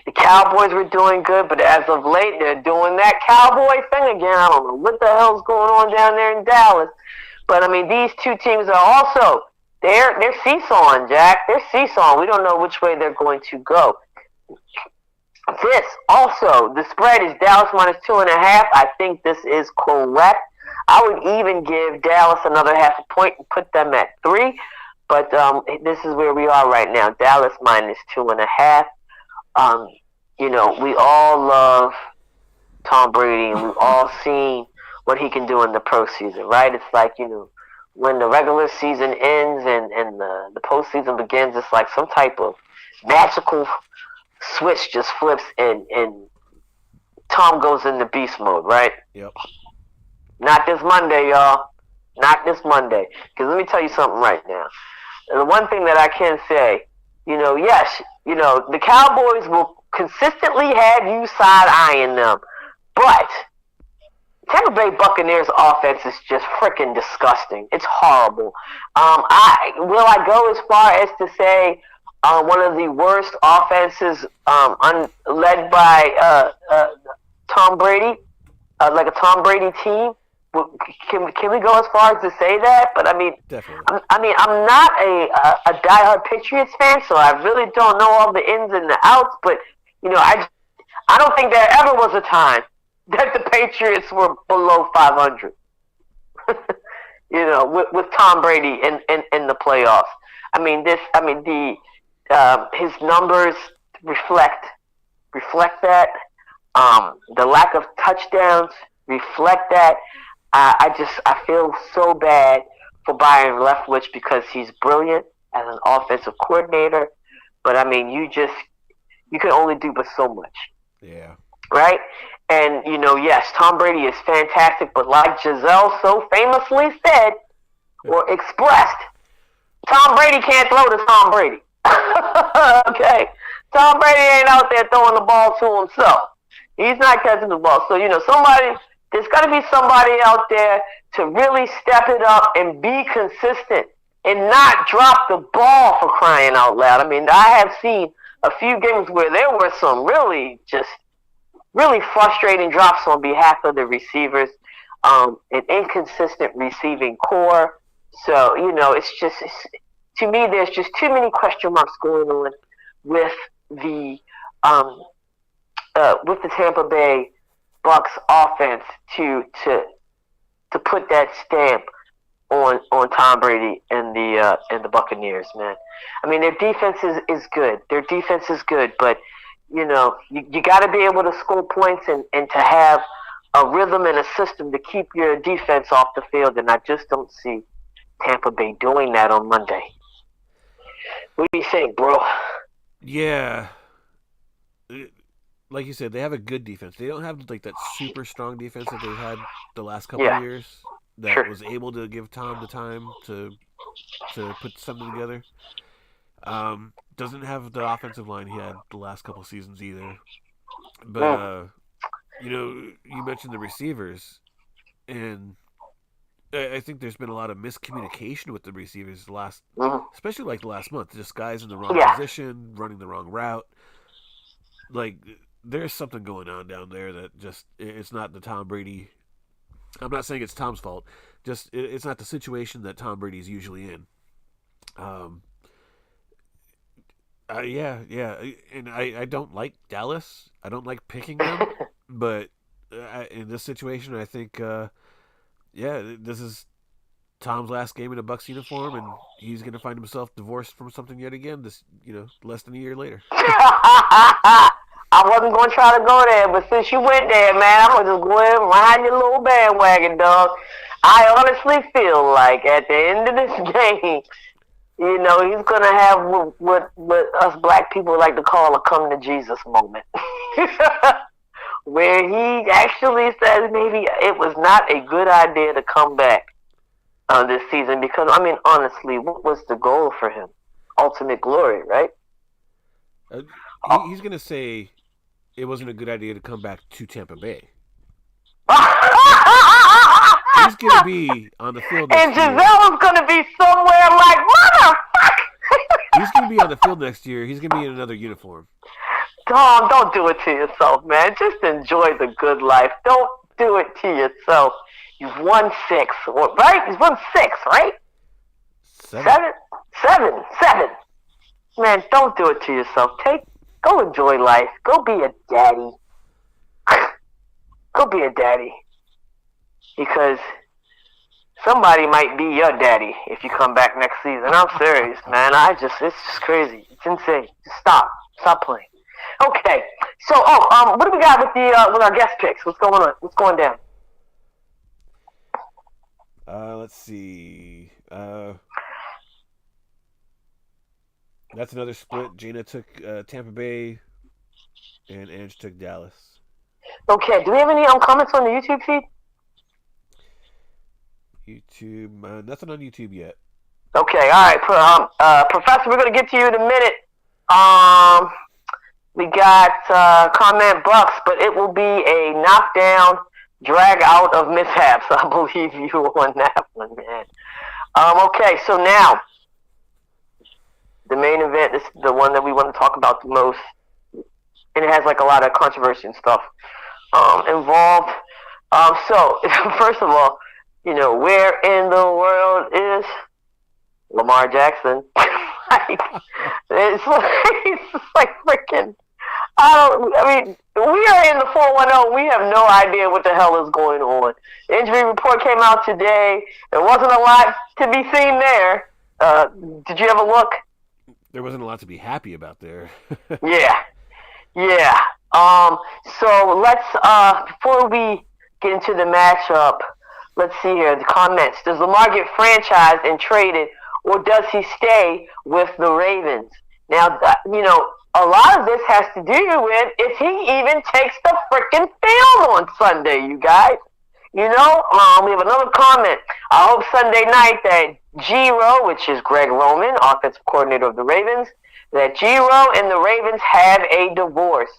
The Cowboys were doing good, but as of late, they're doing that cowboy thing again. I don't know what the hell's going on down there in Dallas. But, these two teams are also, they're seesawing, Jack. They're seesawing. We don't know which way they're going to go. This, also, the spread is Dallas minus 2.5. I think this is correct. I would even give Dallas another half a point and put them at 3. But this is where we are right now. Dallas minus 2.5. We all love Tom Brady, and we've all seen what he can do in the postseason, right? It's like, when the regular season ends and the postseason begins, it's like some type of magical switch just flips and Tom goes into beast mode, right? Yep. Not this Monday, y'all. Not this Monday. Because let me tell you something right now. The one thing that I can say, yes, the Cowboys will consistently have you side-eyeing them. But Tampa Bay Buccaneers offense is just freaking disgusting. It's horrible. Will I go as far as to say one of the worst offenses led by Tom Brady, like a Tom Brady team. Can we go as far as to say that? But I mean, Definitely. I'm not a diehard Patriots fan, so I really don't know all the ins and the outs. But I don't think there ever was a time that the Patriots were below 500. With Tom Brady in the playoffs. His numbers reflect that. The lack of touchdowns reflect that. I feel so bad for Byron Leftwich because he's brilliant as an offensive coordinator, but I mean, you can only do but so much. Yeah. Right? And yes, Tom Brady is fantastic, but like Giselle so famously said or expressed, Tom Brady can't throw to Tom Brady. Okay, Tom Brady ain't out there throwing the ball to himself. He's not catching the ball. So there's got to be somebody out there to really step it up and be consistent and not drop the ball, for crying out loud. I mean, I have seen a few games where there were some really frustrating drops on behalf of the receivers, an inconsistent receiving core. So, to me, there's just too many question marks going on with the Tampa Bay Bucks offense to put that stamp on Tom Brady and the Buccaneers, man. I mean, their defense is good. Their defense is good, but you got to be able to score points and to have a rhythm and a system to keep your defense off the field, and I just don't see Tampa Bay doing that on Monday. What do you think, bro? Yeah. Like you said, they have a good defense. They don't have like that super strong defense that they've had the last couple of years that was able to give Tom the time to put something together. Doesn't have the offensive line he had the last couple seasons either. But you mentioned the receivers, and I think there's been a lot of miscommunication with the receivers especially like the last month. Just guys in the wrong position, running the wrong route. Like, there's something going on down there that just, it's not the Tom Brady. I'm not saying it's Tom's fault. Just, it's not the situation that Tom Brady's usually in. And I don't like Dallas. I don't like picking them. But in this situation, I think, this is Tom's last game in a Bucs uniform, and he's going to find himself divorced from something yet again. Less than a year later. I wasn't going to try to go there, but since you went there, man, I'm going to just go ahead and ride your little bandwagon, dog. I honestly feel like at the end of this game, he's going to have what us black people like to call a come to Jesus moment. Where he actually says maybe it was not a good idea to come back this season because, I mean, honestly, what was the goal for him? Ultimate glory, right? He's going to say it wasn't a good idea to come back to Tampa Bay. He's going to be on the field next year. And Giselle's going to be somewhere like, motherfucker! He's going to be on the field next year. He's going to be in another uniform. Tom, don't do it to yourself, man. Just enjoy the good life. Don't do it to yourself. You've won 6, right? He's won 6, right? 7. Man, don't do it to yourself. Go enjoy life. Go be a daddy. Go be a daddy. Because somebody might be your daddy if you come back next season. I'm serious, man. It's just crazy. It's insane. Just stop playing. Okay. So, what do we got with our guest picks? What's going on? What's going down? Let's see. That's another split. Gina took Tampa Bay, and Ange took Dallas. Okay. Do we have any comments on the YouTube feed? YouTube, nothing on YouTube yet. Okay. All right. Professor, we're gonna get to you in a minute. We got comment Bucks, but it will be a knockdown, drag out of mishaps. I believe you on that one, man. Okay, so now the main event is the one that we want to talk about the most, and it has like a lot of controversy and stuff involved. So first of all, where in the world is Lamar Jackson? It's like freaking. I mean, we are in the 410. We have no idea what the hell is going on. The injury report came out today. There wasn't a lot to be seen there. Did you have a look? There wasn't a lot to be happy about there. Yeah. So let's before we get into the matchup, let's see here the comments. Does Lamar get franchised and traded, or does he stay with the Ravens? Now, a lot of this has to do with if he even takes the freaking field on Sunday, you guys. We have another comment. I hope Sunday night that Jabo, which is Greg Roman, offensive coordinator of the Ravens, that Jabo and the Ravens have a divorce.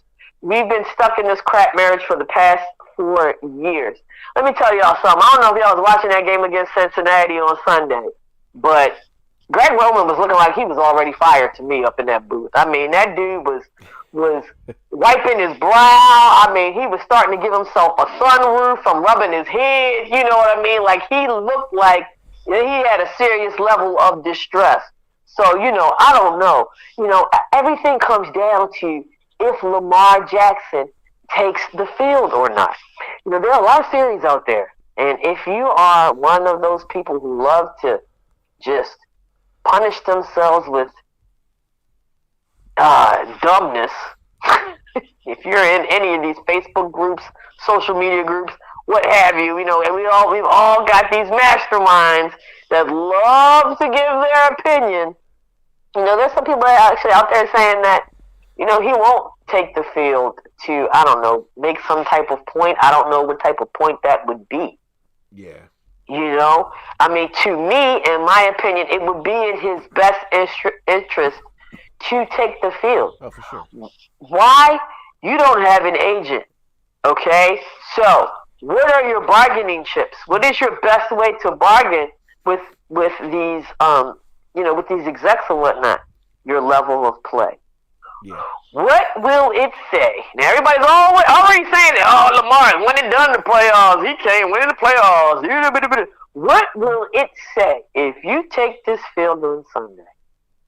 We've been stuck in this crap marriage for the past 4 years. Let me tell y'all something. I don't know if y'all was watching that game against Cincinnati on Sunday, but Greg Roman was looking like he was already fired to me up in that booth. I mean, that dude was wiping his brow. I mean, he was starting to give himself a sunroof from rubbing his head. You know what I mean? Like, he looked like he had a serious level of distress. So, I don't know. Everything comes down to if Lamar Jackson takes the field or not. There are a lot of theories out there. And if you are one of those people who love to just punish themselves with dumbness, if you're in any of these Facebook groups, social media groups, what have you, and we've all got these masterminds that love to give their opinion. There's some people actually out there saying that, he won't take the field to, I don't know, make some type of point. I don't know what type of point that would be. Yeah. I mean, to me, in my opinion, it would be in his best interest to take the field. Oh, for sure. Why? You don't have an agent, okay? So, what are your bargaining chips? What is your best way to bargain with these, with these execs and whatnot? Your level of play. Yeah. What will it say? Now, everybody's already saying that, oh, Lamar, when it done in the playoffs, he can't win the playoffs. What will it say if you take this field on Sunday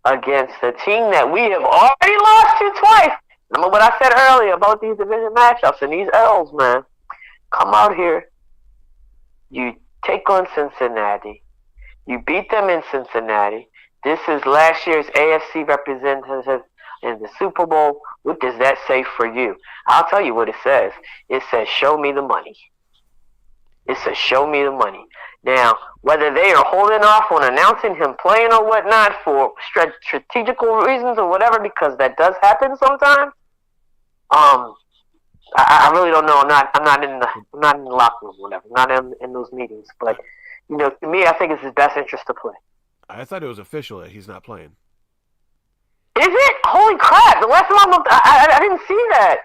against a team that we have already lost to twice? Remember what I said earlier about these division matchups and these L's, man. Come out here. You take on Cincinnati. You beat them in Cincinnati. This is last year's AFC representative in the Super Bowl. What does that say for you? I'll tell you what it says. It says, show me the money. It says, show me the money. Now, whether they are holding off on announcing him playing or whatnot for strategical reasons or whatever, because that does happen sometimes, I really don't know. I'm not in the locker room, whatever. I'm not in those meetings. But to me, I think it's his best interest to play. I thought it was official that he's not playing. Is it? Holy crap! The last time I looked, I didn't see that.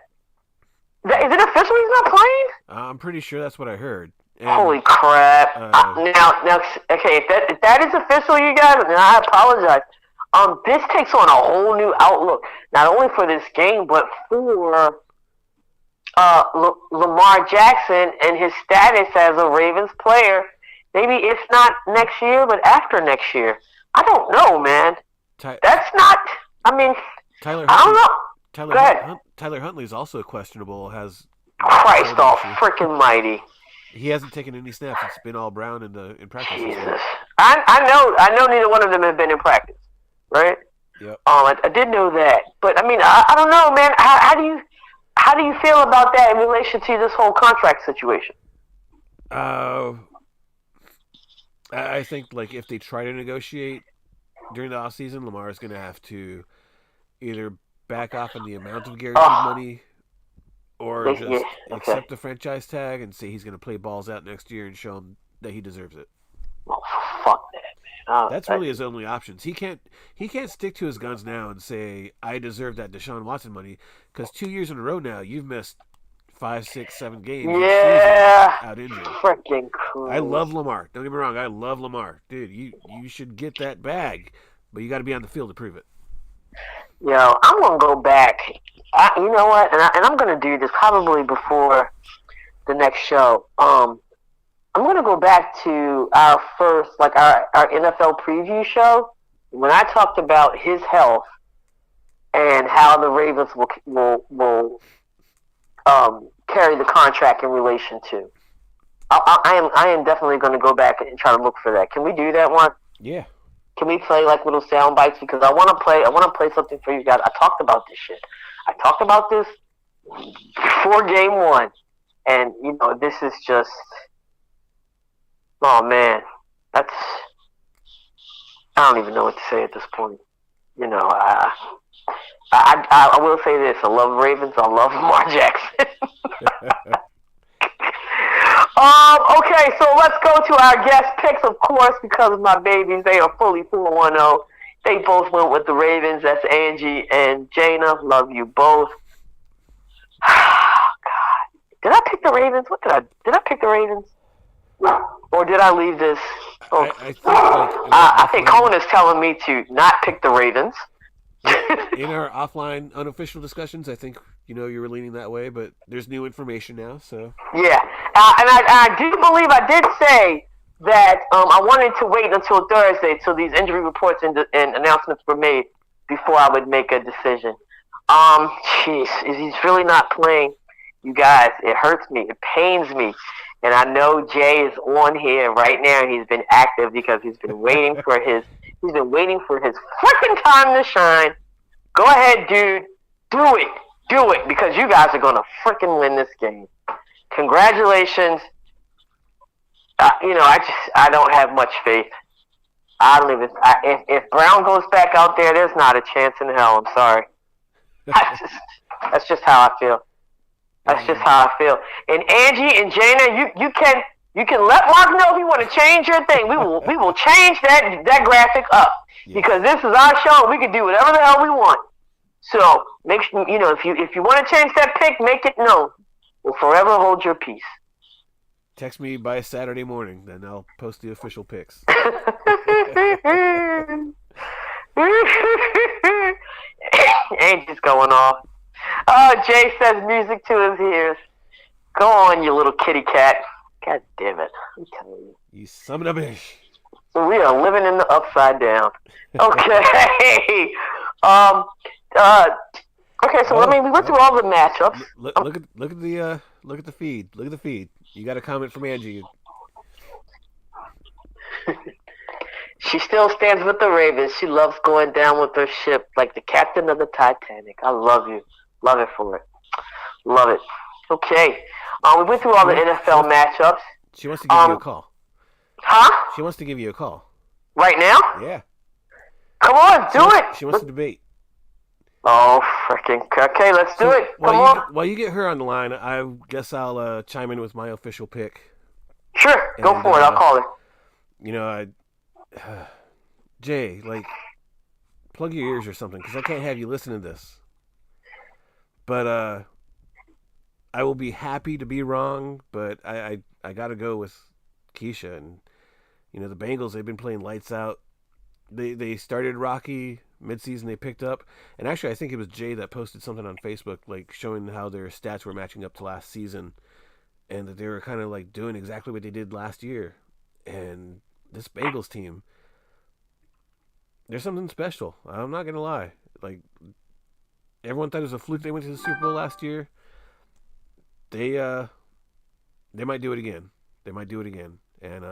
Is it official he's not playing? I'm pretty sure that's what I heard. And, holy crap! Now, okay, if that is official, you guys, then I apologize. This takes on a whole new outlook, not only for this game, but for Lamar Jackson and his status as a Ravens player. Maybe if not next year, but after next year. I don't know, man. That's not. I mean, Tyler I don't know. Go ahead. Tyler Huntley's also questionable. Has Christ all freaking mighty. He hasn't taken any snaps. It's been all Brown in practice. Jesus, I know neither one of them have been in practice, right? Yep. I did know that, but I mean, I don't know, man. How do you feel about that in relation to this whole contract situation? I think like if they try to negotiate during the offseason, Lamar is going to have to either back off on the amount of guaranteed money or just accept the franchise tag and say he's going to play balls out next year and show him that he deserves it. Oh, fuck that, man. That's really his only options. He can't stick to his guns now and say, I deserve that Deshaun Watson money, because 2 years in a row now, you've missed 5, 6, 7 games. Yeah. Out injured. Freaking cool. I love Lamar. Don't get me wrong. I love Lamar. Dude, you should get that bag, but you got to be on the field to prove it. I'm gonna go back. You know what? And I'm gonna do this probably before the next show. I'm gonna go back to our first, like our NFL preview show when I talked about his health and how the Ravens will carry the contract in relation to. I am definitely going to go back and try to look for that. Can we do that one? Yeah. Can we play like little sound bites? Because I want to play something for you guys. I talked about this shit. I talked about this before game one, and this is just, oh man, I don't even know what to say at this point. I will say this: I love Ravens. I love Lamar Jackson. Okay, so let's go to our guest picks, of course, because of my babies. They are fully 4-1-0. They both went with the Ravens. That's Angie and Jana. Love you both. God. Did I pick the Ravens? Did I pick the Ravens? Or did I leave this? Oh. I think Cohen is telling me to not pick the Ravens. In our offline unofficial discussions, I think you were leaning that way, but there's new information now, so yeah. And I do believe I did say that I wanted to wait until Thursday till these injury reports and announcements were made before I would make a decision. Jeez, he's really not playing. You guys, it hurts me. It pains me. And I know Jay is on here right now. He's been active because he's been waiting for his freaking time to shine. Go ahead, dude. Do it, because you guys are gonna freaking win this game. Congratulations. I don't have much faith. If Brown goes back out there's not a chance in hell. I'm sorry. That's just how I feel. That's just how I feel. And Angie and Jana, you can let Mark know if you want to change your thing. We will change that graphic up because this is our show. And we can do whatever the hell we want. So make sure if you want to change that pick, make it known. We'll forever hold your peace. Text me by Saturday morning, then I'll post the official picks. Angie's going off. Oh, Jay says music to his ears. Go on, you little kitty cat. God damn it. I'm telling you. You son of a bitch. So we are living in the upside down. Okay. Okay, so we went through all the matchups. Look at the feed. Look at the feed. You got a comment from Angie. She still stands with the Ravens. She loves going down with her ship like the captain of the Titanic. I love you. Love it for it. Love it. Okay. We went through all the NFL matchups. She wants to give you a call. Huh? She wants to give you a call. Right now? Yeah. Come on, do it. She wants to debate. Oh, freaking. Okay, let's do it. Come on. While you get her on the line, I guess I'll chime in with my official pick. Sure. Go for it. I'll call it. Jay, plug your ears or something, because I can't have you listen to this. But I will be happy to be wrong, but I got to go with Keisha. And, the Bengals, they've been playing lights out. They started rocky midseason, they picked up. And actually, I think it was Jay that posted something on Facebook, showing how their stats were matching up to last season. And that they were kind of, doing exactly what they did last year. And this Bengals team, there's something special. I'm not going to lie. Everyone thought it was a fluke they went to the Super Bowl last year. They might do it again. And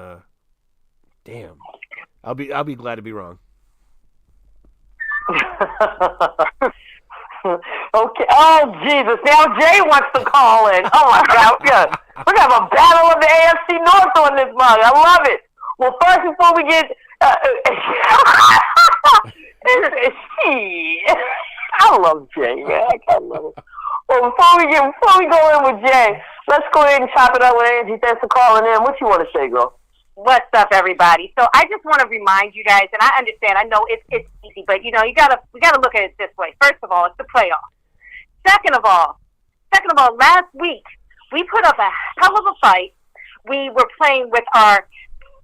damn. I'll be glad to be wrong. Okay. Oh Jesus! Now Jay wants to call in. Oh my God! We're gonna have a battle of the AFC North on this mug. I love it. Well, first before we get, I love Jay, man. I love it. Well, before we go in with Jay, let's go ahead and chop it up with Angie. Thanks for calling in. What you want to say, girl? What's up, everybody? So I just want to remind you guys, and I understand, I know it's easy, but we gotta look at it this way. First of all, it's the playoffs. Second of all, last week we put up a hell of a fight. We were playing with our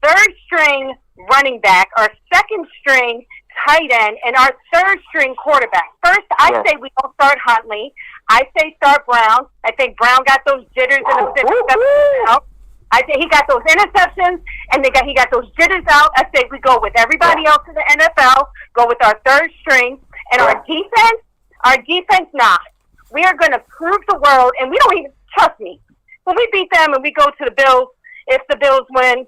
third string running back, our second string tight end, and our third string quarterback. First, I say we don't start Huntley. I say start Brown. I think Brown got those jitters and those interceptions out. I think he got those interceptions, and he got those jitters out. I say we go with everybody else in the NFL, go with our third string, and our defense, nah. We are going to prove the world, and we don't even, trust me, when we beat them and we go to the Bills, if the Bills win,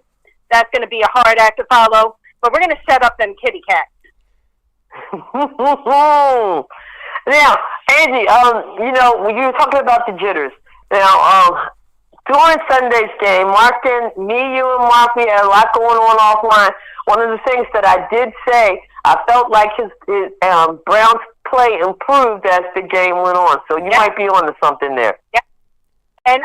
that's going to be a hard act to follow, but we're going to set up them kitty cats. Now, Angie, when you were talking about the jitters, now, during Sunday's game, you and Mark, we had a lot going on offline. One of the things that I did say, I felt like his Brown's play improved as the game went on. So you might be on to something there. Yeah. And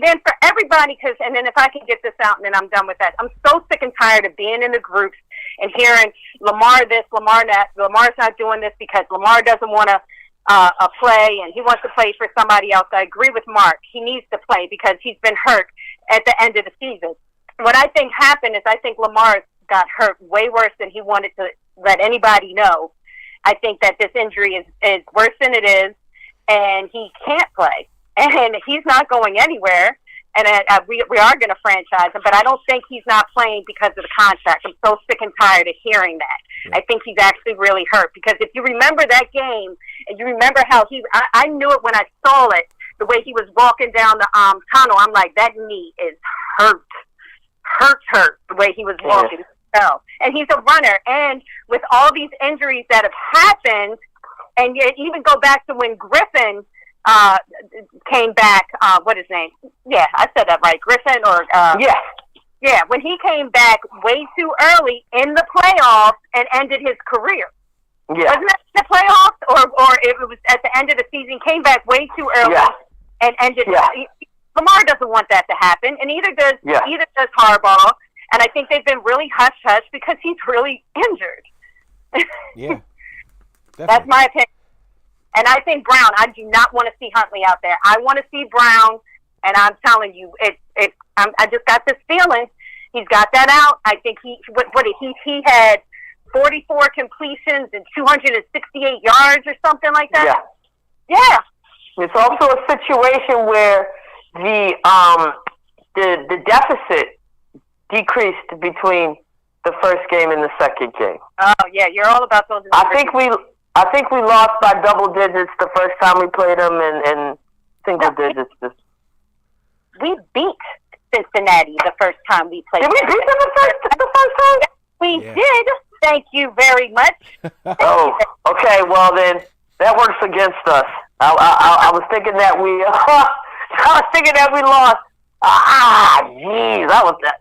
then for everybody, and then if I can get this out, and then I'm done with that. I'm so sick and tired of being in the groups and hearing Lamar this, Lamar that. Lamar's not doing this because Lamar doesn't want to play, and he wants to play for somebody else. I agree with Mark. He needs to play because he's been hurt at the end of the season. What I think happened is I think Lamar got hurt way worse than he wanted to let anybody know. I think that this injury is worse than it is, and he can't play. And he's not going anywhere, and we are going to franchise him, but I don't think he's not playing because of the contract. I'm so sick and tired of hearing that. Yeah. I think he's actually really hurt, because if you remember that game, and you remember how I knew it when I saw it, the way he was walking down the tunnel, I'm like, that knee is hurt, the way he was walking. So, and he's a runner, and with all these injuries that have happened, and you even go back to when Griffin came back, what his name? Yeah, I said that right. Griffin Yeah, when he came back way too early in the playoffs and ended his career. Yeah. Wasn't that the playoffs? Or it was at the end of the season, came back way too early and ended Lamar doesn't want that to happen, and either does Harbaugh, and I think they've been really hush-hush because he's really injured. Yeah. That's my opinion. And I think Brown, I do not want to see Huntley out there. I want to see Brown, and I'm telling you, I just got this feeling. He's got that out. I think he had 44 completions and 268 yards or something like that. Yeah. It's also a situation where the deficit decreased between the first game and the second game. Oh yeah, you're all about those. I think we lost by double digits the first time we played them, and single digits. We beat Cincinnati the first time we played. Did we beat them the first time? We did. Thank you very much. Okay. Well then, that works against us. I was thinking that we lost. Jeez,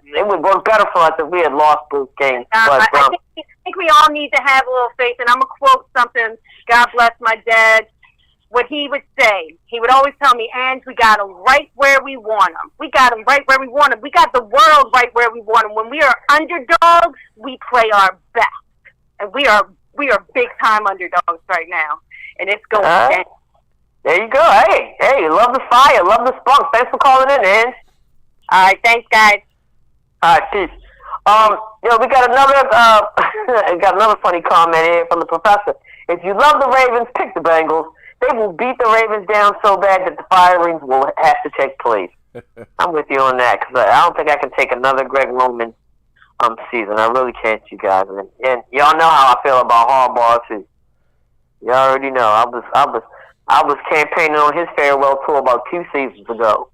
it would work better for us if we had lost both games. I think we all need to have a little faith, and I'm going to quote something, God bless my dad, what he would say. He would always tell me, "Ange, we got them right where we want them. We got them right where we want them. We got the world right where we want them. When we are underdogs, we play our best." And we are big-time underdogs right now, and it's going down. There you go. Hey, love the fire, love the spunk. Thanks for calling in, Ange. All right, thanks, guys. All right, peace. We got another funny comment here from the professor. If you love the Ravens, pick the Bengals. They will beat the Ravens down so bad that the firings will have to take place. I'm with you on that, because I don't think I can take another Greg Roman season. I really can't, you guys. And y'all know how I feel about Harbaugh too. You already know. I was campaigning on his farewell tour about 2 seasons ago.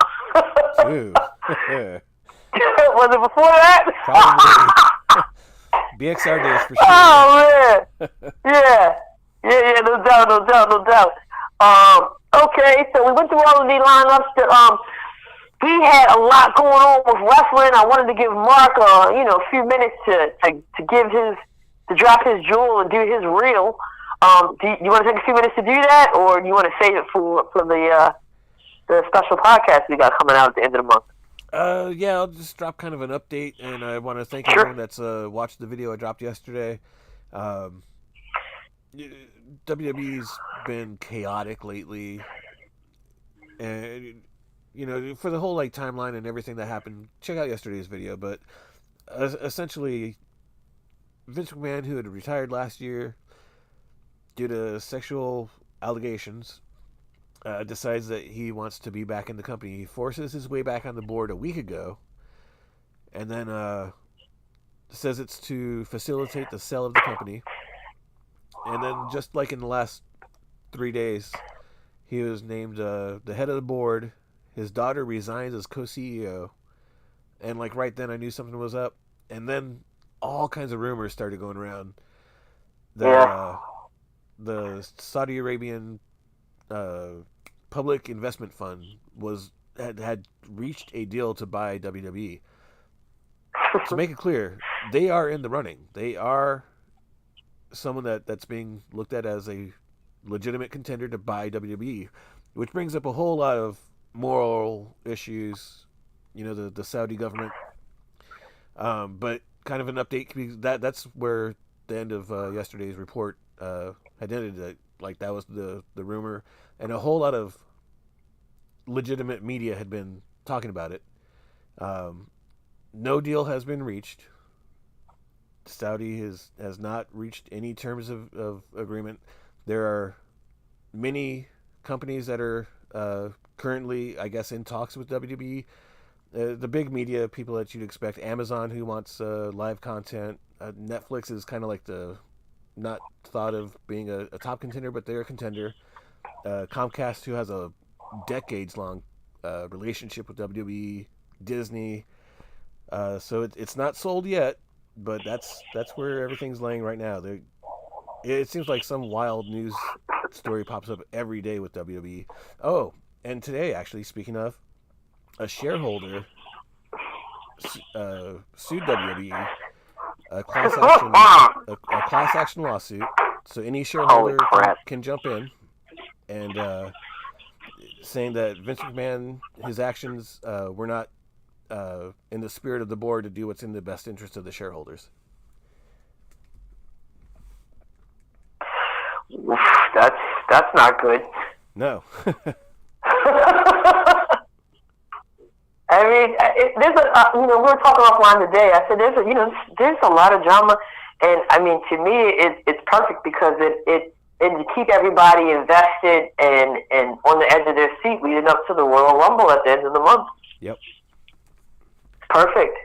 Was it before that? BXR days for sure. Oh man, yeah, no doubt. Okay, so we went through all of the lineups. We had a lot going on with wrestling. I wanted to give Mark, a few minutes to drop his jewel and do his reel. Do you want to take a few minutes to do that, or do you want to save it for the special podcast we got coming out at the end of the month? I'll just drop kind of an update, and I want to thank everyone that's watched the video I dropped yesterday. WWE's been chaotic lately, and for the whole timeline and everything that happened, check out yesterday's video. But essentially, Vince McMahon, who had retired last year due to sexual allegations, decides that he wants to be back in the company. He forces his way back on the board a week ago, and then says it's to facilitate the sale of the company. And then, just like in the last 3 days, he was named the head of the board. His daughter resigns as co-CEO. And like right then, I knew something was up. And then all kinds of rumors started going around that the Saudi Arabian public investment fund had reached a deal to buy WWE. To make it clear, they are in the running. They are someone that's being looked at as a legitimate contender to buy WWE, which brings up a whole lot of moral issues. You know, the Saudi government. But kind of an update, because that's where the end of yesterday's report had ended. That was the rumor, and a whole lot of legitimate media had been talking about it. No deal has been reached. Saudi has not reached any terms of agreement. There are many companies that are currently, I guess, in talks with WWE. The big media people that you'd expect: Amazon, who wants live content. Netflix is kind of like not thought of being a top contender, but they're a contender. Comcast, who has a decades-long relationship with WWE. Disney. So it's not sold yet, but that's where everything's laying right now. It seems like some wild news story pops up every day with WWE. Oh, and today, actually, speaking of, a shareholder sued WWE, a class action lawsuit. So any shareholder can jump in, and saying that Vince McMahon, his actions were not in the spirit of the board to do what's in the best interest of the shareholders. That's not good. No. I mean, there's we were talking offline today. I said there's a lot of drama, and I mean, to me, it's perfect because it to keep everybody invested and on the edge of their seat leading up to the Royal Rumble at the end of the month. Yep. Perfect.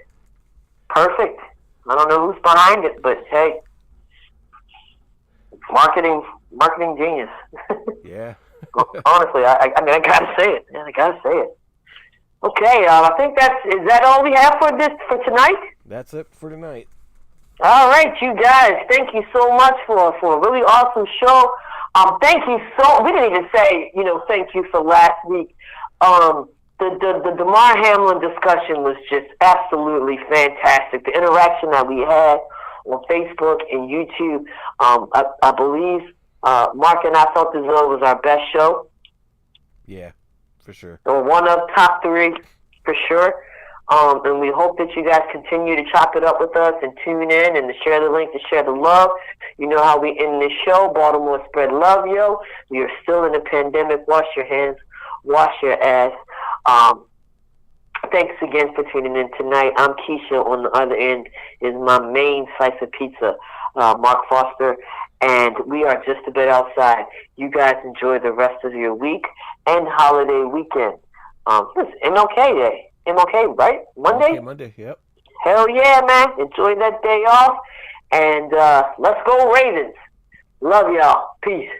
I don't know who's behind it, but hey, marketing genius. Yeah. Honestly, I mean, I gotta say it, man. I gotta say it. Okay, I think is that all we have for tonight? That's it for tonight. All right, you guys. Thank you so much for a really awesome show. Thank you we didn't even say, thank you for last week. The Damar Hamlin discussion was just absolutely fantastic. The interaction that we had on Facebook and YouTube, I believe Mark and I felt as though it was our best show. Yeah, for sure. Or one of top 3, for sure. And we hope that you guys continue to chop it up with us and tune in and to share the link, to share the love. You know how we end this show. Baltimore spread love, yo. We are still in a pandemic. Wash your hands. Wash your ass. Thanks again for tuning in tonight. I'm Keisha. On the other end is my main slice of pizza, Mark Foster. And we are just a bit outside. You guys enjoy the rest of your week and holiday weekend. It's MLK Day. MLK, right? Monday? Okay, Monday, yep. Hell yeah, man. Enjoy that day off. And let's go Ravens. Love y'all. Peace.